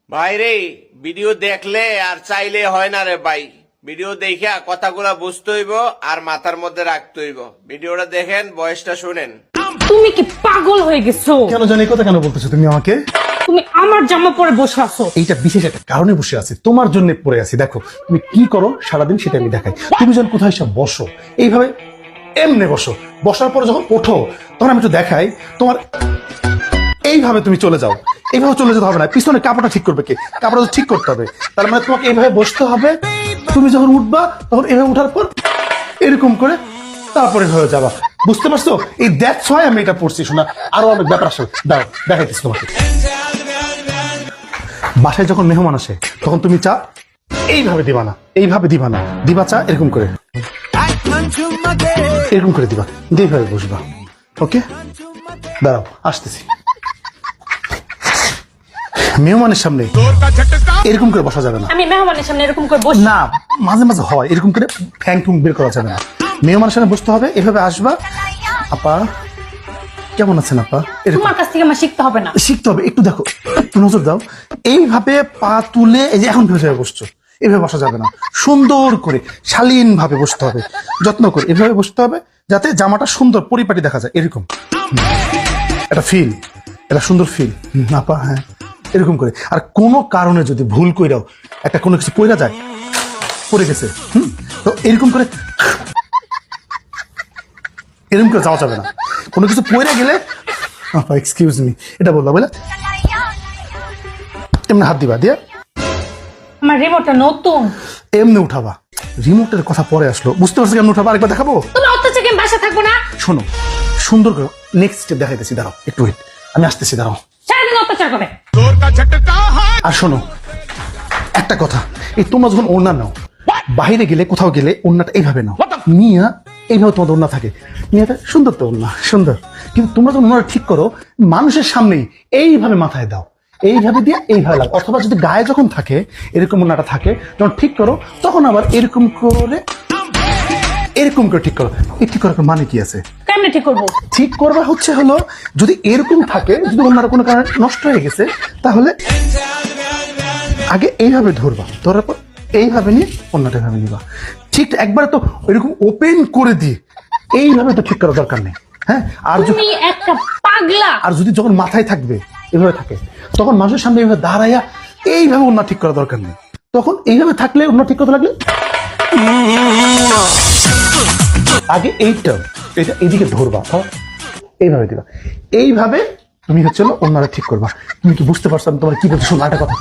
ভাইরে ভিডিও দেখলে আর চাইলে হয় না রে ভাই। ভিডিও দেখা কথাগুলা বুঝতে হইব আর মাথার মধ্যে রাখতে হইব। ভিডিওটা দেখেন, বয়সটা শুনেন। তুমি কি পাগল হয়ে গেছো? কেন জানি এই কথা কেন বলতেছো তুমি আমাকে? তুমি আমার জামা পরে বসে আছো। এইটা বিশেষ একটা কারণে বসে আছি, তোমার জন্য পড়ে আছি। দেখো তুমি কি করো সারাদিন সেটা আমি দেখাই। তুমি যখন কোথাও এসে বসো এইভাবে এমনে বসো, বসার পরে যখন ওঠো তখন আমি একটু দেখাই তোমার এইভাবে তুমি চলে যাও। এইভাবে চলে যেতে হবে না, পিছনে কাপড়টা ঠিক করবে কে? কাপড়টা ঠিক করতে হবে। তার মানে তোমাকে এইভাবে বসতে হবে। তুমি যখন উঠবা তখন এইভাবে উঠার পর এরকম করে তারপরে হয়ে যাবা। বুঝতে পারছো? এই দ্যাটস হোয়াই আমি এটা পড়ছি। শোনা আরো অনেক ব্যাপার আসে, দাও দেখাইতেছি তোমাকে। বাসায় যখন মেহমান আসে তখন তুমি চা এইভাবে দিবা না, এইভাবে দিবা না, দিবা চা এরকম করে, এরকম করে দিবা, এইভাবে বসবা। ওকে, দাঁড়াও আসতেছি। মেহমানের সামনে এরকম করে বসা যাবে না। আমি মেহমানের সামনে এরকম করে বসি না, মাঝে মাঝে হয় এরকম করে ঠ্যাং ঠুং বের করা যাবে না। মেহমানের সামনে বসতে হবে, এভাবে আসবা। আপা কেমন আছেন আপা? তোমার কাছ থেকে আমার শিখতে হবে না। শিখতে হবে, একটু দেখো, একটু নজর দাও। এইভাবে পা তুলে, এই যে এখন ভেবে বসছো, এভাবে বসা যাবে না। সুন্দর করে শালীন ভাবে বসতে হবে, যত্ন করে এভাবে বসতে হবে যাতে জামাটা সুন্দর পরিপাটি দেখা যায়। এরকম এটা ফিল, এটা সুন্দর ফিল। আপা হ্যাঁ, এরকম করে। আর কোনো কারণে যদি ভুল কইরাও একটা কোনো কিছু পড়া যায়, পড়ে গেছে, তো এরকম করে এরকম করে যাওয়া যাবে না। কোনো কিছু পড়ে গেলে আপা এক্সকিউজ মি এটা বলবা, বলে এমনি হাত দিবা, দিয়ে আমার রিমোটটা নতুন, এমনি উঠাবা। রিমোটের কথা পরে আসলো, বুঝতে পারছো কেমন উঠাবা? আরেকবার দেখাবো। তুমি অত্যাচার আমি বাসা থাকবো না। শোনো সুন্দর করে নেক্সট স্টেপ দেখাইতেছি, দাঁড়াও একটু ওয়েট, আমি আসতেছি, দাঁড়াও। সারাদিন অত্যাচার করে। আর শোনো একটা কথা, এই তোমরা যখন ওড়না নাও, বাইরে গেলে কোথাও গেলে ওড়নাটা এইভাবে নাও, নিয়া এইভাবে তোমাদের ওড়না থাকে, নিয়াটা সুন্দর তো ওড়না সুন্দর, কিন্তু তোমরা যখন ওড়নাটা ঠিক করো মানুষের সামনেই এইভাবে মাথায় দাও, এইভাবে দিয়ে এইভাবে লাগো। অথবা যদি গায়ে যখন থাকে এরকম ওড়নাটা থাকে, যখন ঠিক করো তখন আবার এরকম করে এরকম করে ঠিক করো। এই ঠিক করার মানে কি আছে? কেমনে ঠিক করবো? ঠিক করবা হচ্ছে হলো, যদি এরকম থাকে, যদি ওনার কোনো কারণে নষ্ট হয়ে গেছে, তাহলে আগে এইভাবে ধরবা, ধরার পর এইভাবে নিয়ে অন্যটা ভাবে নিবা। ঠিক একবারে তো এরকম ওপেন করে দিয়ে এইভাবে তো ঠিক করার দরকার নেই। হ্যাঁ, আর তুমি একটা পাগলা। আর যদি যখন মাথায় থাকবে এভাবে থাকে, তখন মানুষের সামনে এইভাবে দাঁড়াইয়া এইভাবে অন্য ঠিক করার দরকার নেই। তখন এইভাবে থাকলে অন্য ঠিক করতে লাগলে আগে এইটা এইদিকে ধরবা, এইভাবে দিবা, এইভাবে তুমি হচ্ছে অন্যরা ঠিক করবা। তুমি কি বুঝতে পারছো আমি তোমার কি বলছো? শোনো একটা কথা।